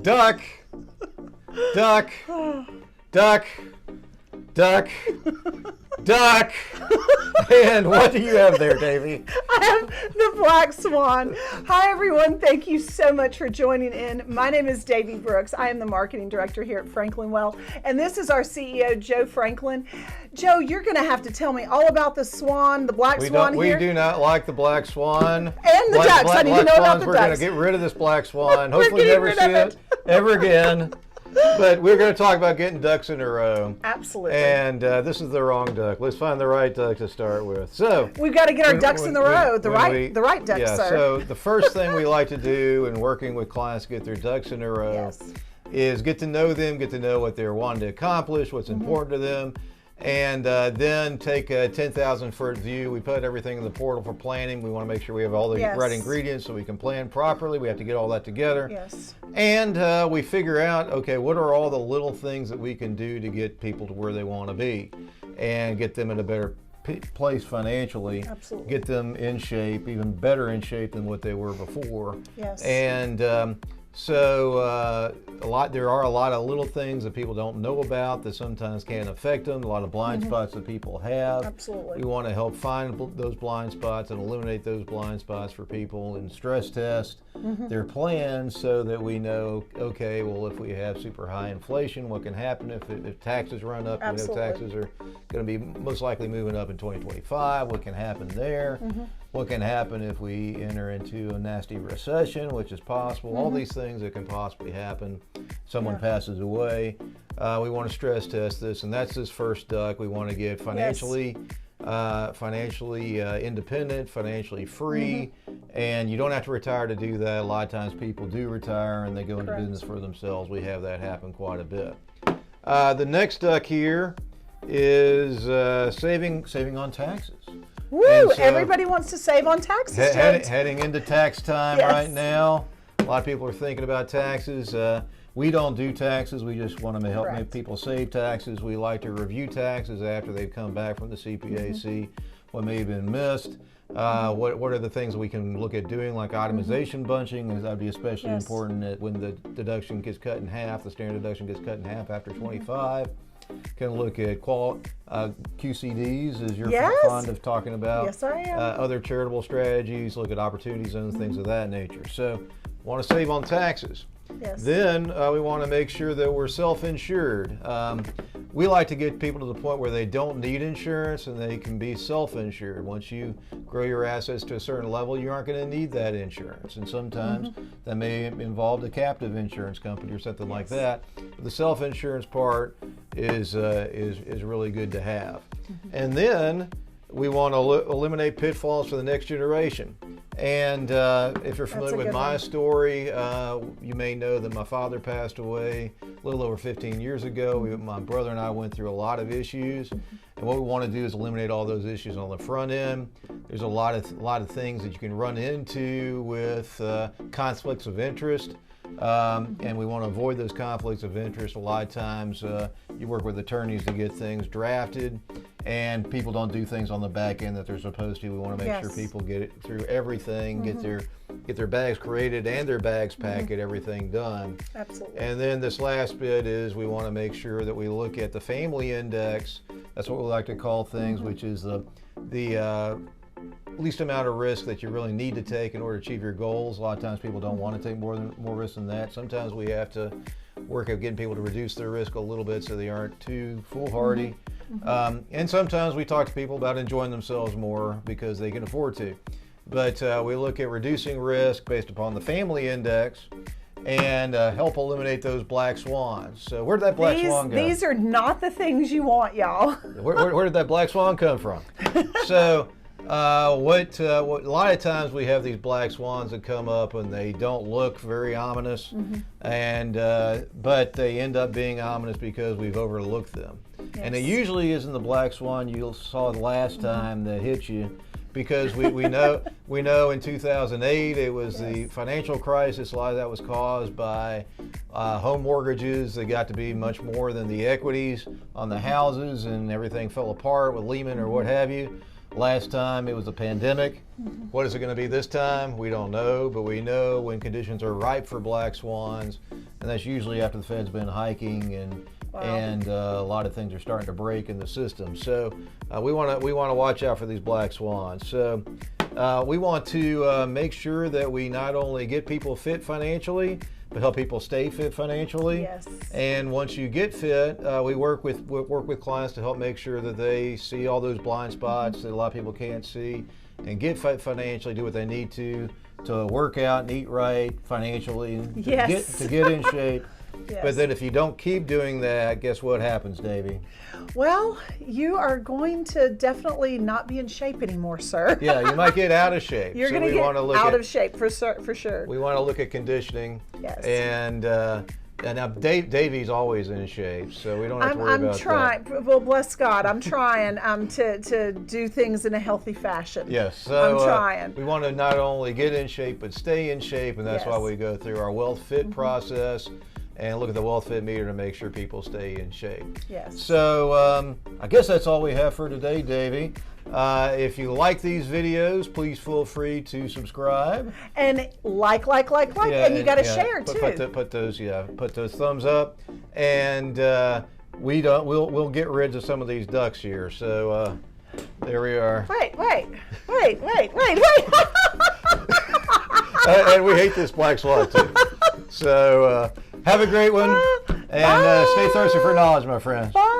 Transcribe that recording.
Duck, duck, duck, duck, duck. And what do you have there, Davey? I have the black swan. Hi, everyone. Thank you so much for joining in. My name is Davey Brooks. I am the marketing director here at Franklin Wealth, and this is our CEO, Joe Franklin. Joe, you're going to have to tell me all about the swan, the black swan here. We do not like the black swan. And the ducks. I need to know about the We're going to ducks. get rid of this black swan. Hopefully never see it ever again. But we're going to talk about getting ducks in a row. Absolutely. And this is the wrong duck. Let's find the right duck to start with. So we've got to get our ducks in the row. The right ducks, yeah, sir. So the first thing we like to do in working with clients to get their ducks in a row is get to know them, get to know what they're wanting to accomplish, what's important to them, and then take a 10,000-foot view. We put everything in the portal for planning. We want to make sure we have all the right ingredients so we can plan properly. We have to get all that together. Yes. And we figure out, okay, what are all the little things that we can do to get people to where they want to be and get them in a better place financially. Absolutely. Get them in shape, even better in shape than what they were before. Yes. And so there are a lot of little things that people don't know about that sometimes can affect them, a lot of blind spots that people have. Absolutely. We want to help find those blind spots and eliminate those blind spots for people and stress test their plans so that we know, okay, well, if we have super high inflation, what can happen if taxes run up? Absolutely. We know taxes are going to be most likely moving up in 2025. What can happen there? What can happen if we enter into a nasty recession, which is possible? All these things that can possibly happen. Someone passes away. We want to stress test this, and that's this first duck. We want to get financially independent, financially free, and you don't have to retire to do that. A lot of times people do retire and they go into business for themselves. We have that happen quite a bit. The next duck here is saving on taxes. Woo! So, everybody wants to save on taxes. Heading into tax time right now. A lot of people are thinking about taxes. We don't do taxes. We just want to help make people save taxes. We like to review taxes after they've come back from the CPA, see what may have been missed. What are the things that we can look at doing, like itemization bunching? That would be especially important when the deduction gets cut in half. The standard deduction gets cut in half after 25. Can look at QCDs, as you're fond of talking about. Yes, I am. Other charitable strategies, look at opportunity zones, things of that nature. So, want to save on taxes. Yes. Then we want to make sure that we're self-insured. We like to get people to the point where they don't need insurance and they can be self-insured. Once you grow your assets to a certain level, you aren't going to need that insurance. And sometimes that may involve a captive insurance company or something like that. But the self-insurance part is really good to have. And then we want to eliminate pitfalls for the next generation. And if you're familiar with my story, you may know that my father passed away a little over 15 years ago. My brother and I went through a lot of issues, and what we want to do is eliminate all those issues on the front end. There's a lot of things that you can run into with conflicts of interest. And we want to avoid those conflicts of interest. A lot of times you work with attorneys to get things drafted, and people don't do things on the back end that they're supposed to. We want to make sure people get it through everything, get their bags created and their bags packed, get everything done. Absolutely. And then this last bit is we want to make sure that we look at the family index. That's what we like to call things, which is the least amount of risk that you really need to take in order to achieve your goals. A lot of times people don't want to take more risk than that. Sometimes we have to work at getting people to reduce their risk a little bit so they aren't too foolhardy. And sometimes we talk to people about enjoying themselves more because they can afford to. But we look at reducing risk based upon the family index and help eliminate those black swans. So where did that black swan go? These are not the things you want, y'all. Where did that black swan come from? So a lot of times we have these black swans that come up and they don't look very ominous, and but they end up being ominous because we've overlooked them. And it usually isn't the black swan you saw the last time that hit you, because we know in 2008 it was the financial crisis. A lot of that was caused by home mortgages that got to be much more than the equities on the houses, and everything fell apart with Lehman or what have you. Last time it was a pandemic. What is it going to be this time? We don't know, but we know when conditions are ripe for black swans, and that's usually after the Fed's been hiking and a lot of things are starting to break in the system. So we want to watch out for these black swans. So we want to make sure that we not only get people fit financially, but help people stay fit financially. Yes. And once you get fit, we work with clients to help make sure that they see all those blind spots that a lot of people can't see, and get fit financially, do what they need to work out and eat right financially, to get in shape. Yes. But then if you don't keep doing that, guess what happens, Davey? Well, you are going to definitely not be in shape anymore, sir. Yeah, you might get out of shape. You're going to get out of shape for sure. We want to look at conditioning. Yes. And now Davey's always in shape, so we don't have to worry about trying. that. Well, bless God, I'm trying to do things in a healthy fashion. Yes, so I'm trying. We want to not only get in shape, but stay in shape, and that's why we go through our WealthFit process and look at the WealthFit meter to make sure people stay in shape. Yes. So I guess that's all we have for today, Davey. If you like these videos, please feel free to subscribe and like, and you got to share too. Put those thumbs up, and we'll get rid of some of these ducks here. So there we are. Wait. And we hate this black swan too. So have a great one, and stay thirsty for knowledge, my friends. Bye.